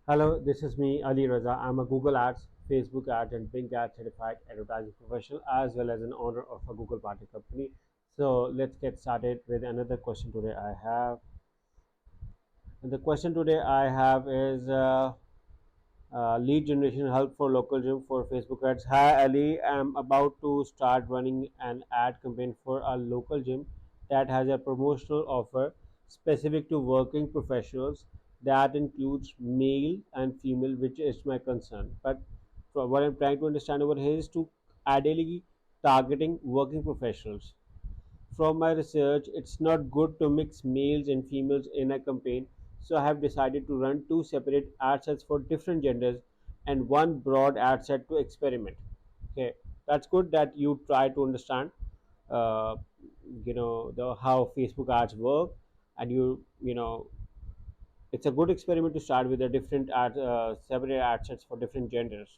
Hello, this is me, Ali Raza. I'm a Google Ads, Facebook Ads, and Bing Ads certified advertising professional, as well as an owner of a Google Party company. So let's get started with another question today. And the question today I have is lead generation help for local gym for Facebook ads. Hi Ali, I'm about to start running an ad campaign for a local gym that has a promotional offer specific to working professionals that includes male and female, which is my concern. But what I'm trying to understand over here is to ideally targeting working professionals. From my research, it's not good to mix males and females in a campaign, so I have decided to run two separate ad sets for different genders and one broad ad set to experiment. Okay, that's good that you try to understand, uh, the how Facebook ads work, and it's a good experiment to start with a different separate ad sets for different genders.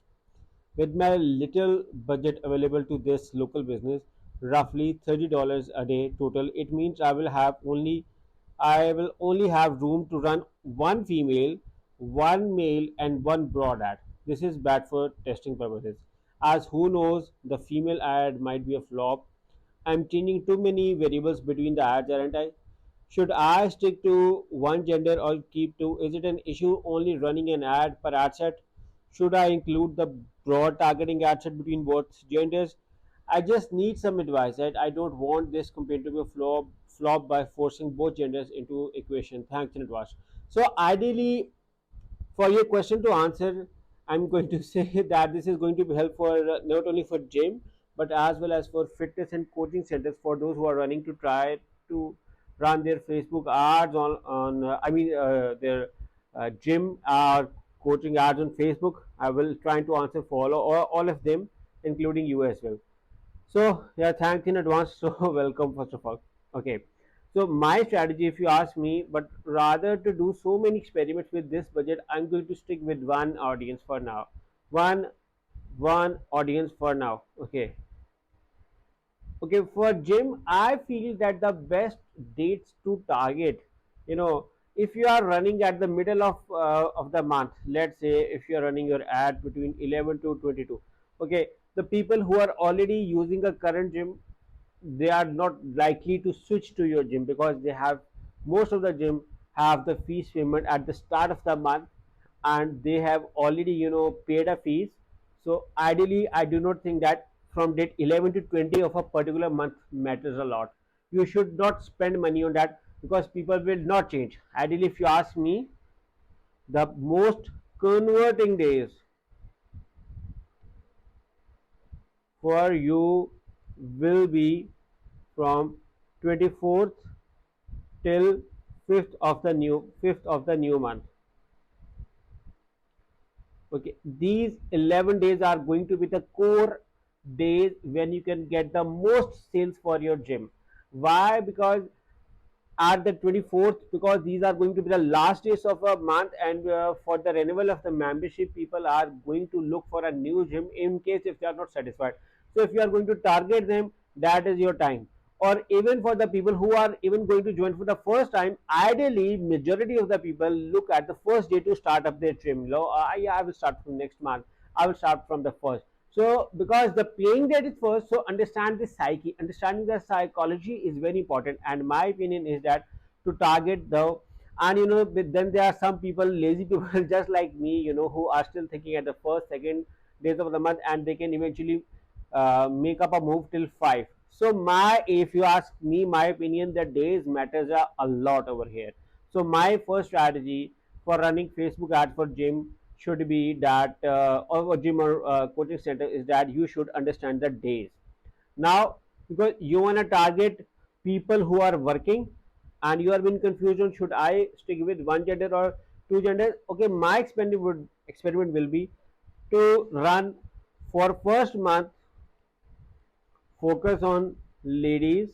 With my little budget available to this local business, roughly $30 a day total, it means I will only have room to run one female, one male, and one broad ad. This is bad for testing purposes, as who knows, the female ad might be a flop. I'm changing too many variables between the ads, aren't I? Should I stick to one gender or keep two? Is it an issue only running an ad per ad set? Should I include the broad targeting ad set between both genders? I just need some advice. Right? I don't want this campaign to be a flop by forcing both genders into equation. Thanks in advance. So ideally, for your question to answer, I'm going to say that this is going to be helpful for not only for gym but as well as for fitness and coaching centers for those who are running to try to run their Facebook ads on their gym or coaching ads on Facebook. I will try to answer for all of them, including you as well. So yeah, thanks in advance. So welcome first of all. Okay. So my strategy, if you ask me, but rather to do so many experiments with this budget, I'm going to stick with one audience for now. One one audience for now. Okay. Okay, for gym, I feel that the best dates to target, you know, if you are running at the middle of the month, let's say if you are running your ad between 11 to 22, okay, the people who are already using a current gym, they are not likely to switch to your gym because they have most of the gym have the fees payment at the start of the month, and they have already paid a fees. So ideally, I do not think that from date 11 to 20 of a particular month matters a lot. You should not spend money on that because people will not change. Ideally, if you ask me, the most converting days for you will be from 24th till 5th of the new month. Okay, these 11 days are going to be the core days when you can get the most sales for your gym. Why? Because at the 24th, because these are going to be the last days of a month, and for the renewal of the membership, people are going to look for a new gym in case if they are not satisfied. So if you are going to target them, that is your time. Or even for the people who are even going to join for the first time, ideally majority of the people look at the first day to start up their gym. I will start from next month, I will start from the first. So because the playing date is first, so understand the psyche, understanding the psychology is very important. And my opinion is that to target the, and but then there are some people, lazy people just like me, who are still thinking at the first, second days of the month, and they can eventually make up a move till 5. So if you ask me, my opinion, the days matters a lot over here. So my first strategy for running Facebook ads for gym should be that, or gym or coaching center, is that you should understand the days. Now, because you want to target people who are working, and you are being confused on should I stick with one gender or two genders. Okay, my experiment will be to run for first month focus on ladies,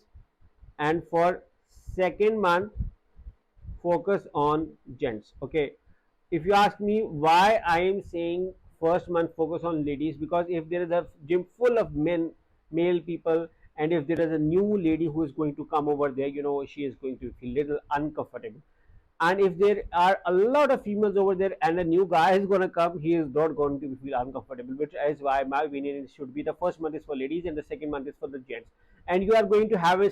and for second month focus on gents. Okay, if you ask me why I am saying first month focus on ladies, because if there is a gym full of male people, and if there is a new lady who is going to come over there, she is going to feel little uncomfortable. And if there are a lot of females over there and a new guy is going to come, he is not going to feel uncomfortable, which is why my opinion is should be the first month is for ladies and the second month is for the gents. And you are going to have a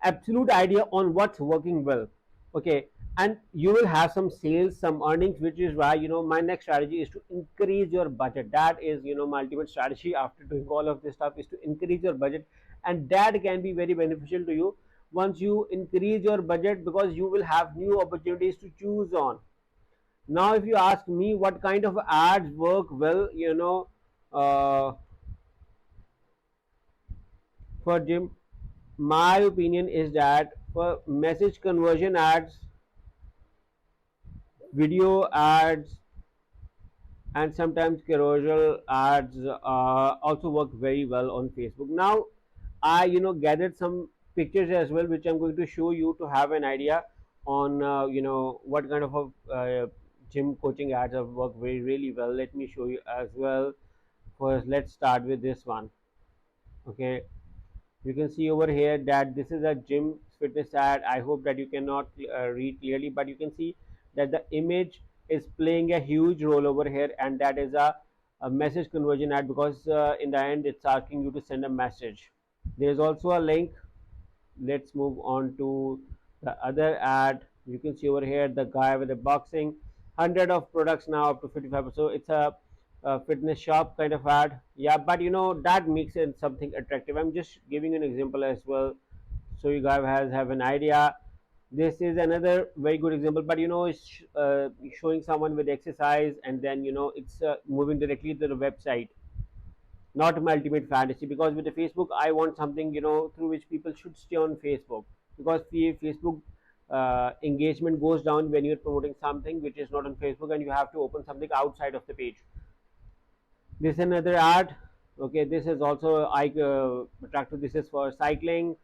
absolute idea on what's working well. Okay, and you will have some sales, some earnings, which is why my next strategy is to increase your budget. That is my ultimate strategy after doing all of this stuff is to increase your budget. And that can be very beneficial to you once you increase your budget, because you will have new opportunities to choose on. Now if you ask me what kind of ads work well, for gym, my opinion is that for message conversion ads, video ads, and sometimes carousel ads also work very well on Facebook. Now I gathered some pictures as well, which I'm going to show you to have an idea on what kind of gym coaching ads have worked very really well. Let me show you as well. First, let's start with this one. Okay, you can see over here that this is a gym fitness ad. I hope that you cannot read clearly, but you can see that the image is playing a huge role over here, and that is a message conversion ad, because in the end it's asking you to send a message. There is also a link. Let's move on to the other ad. You can see over here the guy with the boxing, 100 of products now up to 55. So it's a fitness shop kind of ad. Yeah, but that makes it something attractive. I'm just giving an example as well, so you guys have an idea. This is another very good example, but it's showing someone with exercise, and then it's moving directly to the website, not my ultimate fantasy. Because with the Facebook I want something through which people should stay on Facebook, because Facebook engagement goes down when you're promoting something which is not on Facebook and you have to open something outside of the page. This is another ad. Okay, this is also attractive. This is for cycling.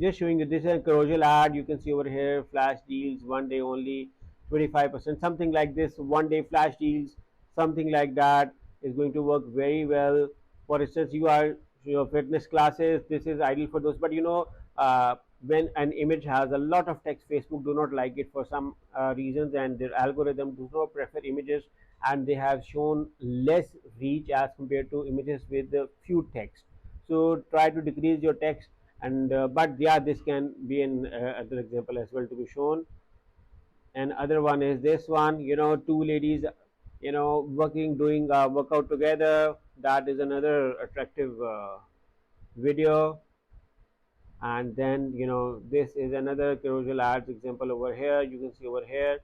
Just showing you, this is a carousel ad. You can see over here flash deals, 1 day only, 25%, something like this. 1 day flash deals, something like that is going to work very well. For instance, you are your fitness classes, this is ideal for those. But when an image has a lot of text, Facebook do not like it for some reasons, and their algorithm does not prefer images, and they have shown less reach as compared to images with few text. So try to decrease your text. And but yeah, this can be an other example as well to be shown. And other one is this one, two ladies working, doing workout together. That is another attractive video. And then this is another carousel ads example over here. You can see over here,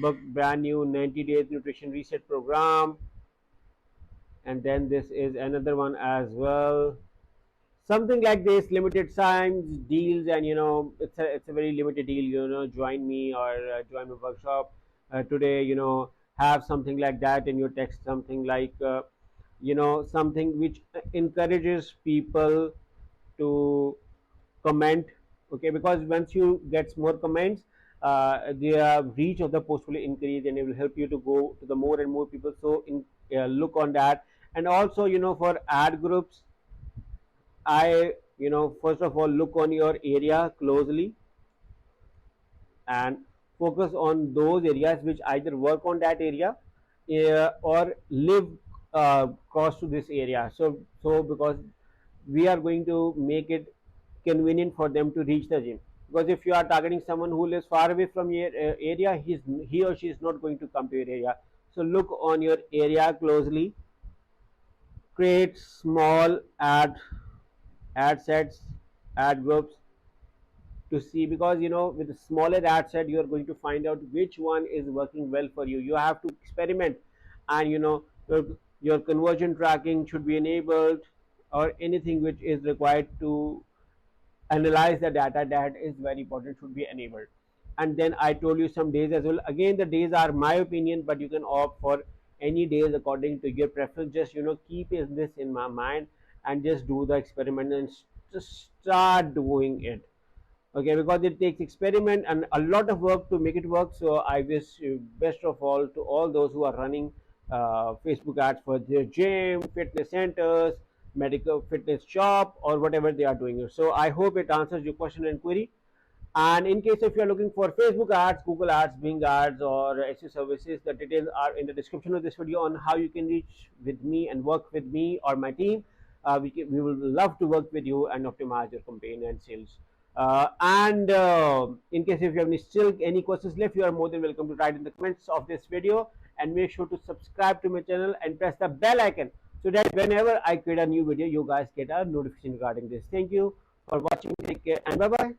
book brand new 90 days nutrition reset program. And then this is another one as well, something like this, limited times deals. And it's a very limited deal. Join me, or join my workshop today. Have something like that in your text, something like something which encourages people to comment. Okay, because once you get more comments, the reach of the post will increase, and it will help you to go to the more and more people. So look on that. And also for ad groups, I, first of all, look on your area closely and focus on those areas which either work on that area or live close to this area. So because we are going to make it convenient for them to reach the gym. Because if you are targeting someone who lives far away from your area, he or she is not going to come to your area. So look on your area closely. Create small ad sets, ad groups to see, because with a smaller ad set you are going to find out which one is working well for you. You have to experiment. And your conversion tracking should be enabled, or anything which is required to analyze the data, that is very important, should be enabled. And then I told you some days as well. Again, the days are my opinion, but you can opt for any days according to your preference. Just keep this in my mind, and just do the experiment, and just start doing it. Okay, because it takes experiment and a lot of work to make it work. So I wish best of all to all those who are running Facebook ads for their gym, fitness centers, medical fitness shop, or whatever they are doing. So I hope it answers your question and query. And in case if you're looking for Facebook ads, Google ads, Bing ads, or SEO services, the details are in the description of this video on how you can reach with me and work with me or my team. We will love to work with you and optimize your campaign and sales. And in case if you have still any questions left, you are more than welcome to write in the comments of this video. And make sure to subscribe to my channel and press the bell icon so that whenever I create a new video, you guys get a notification regarding this. Thank you for watching. Take care and bye bye.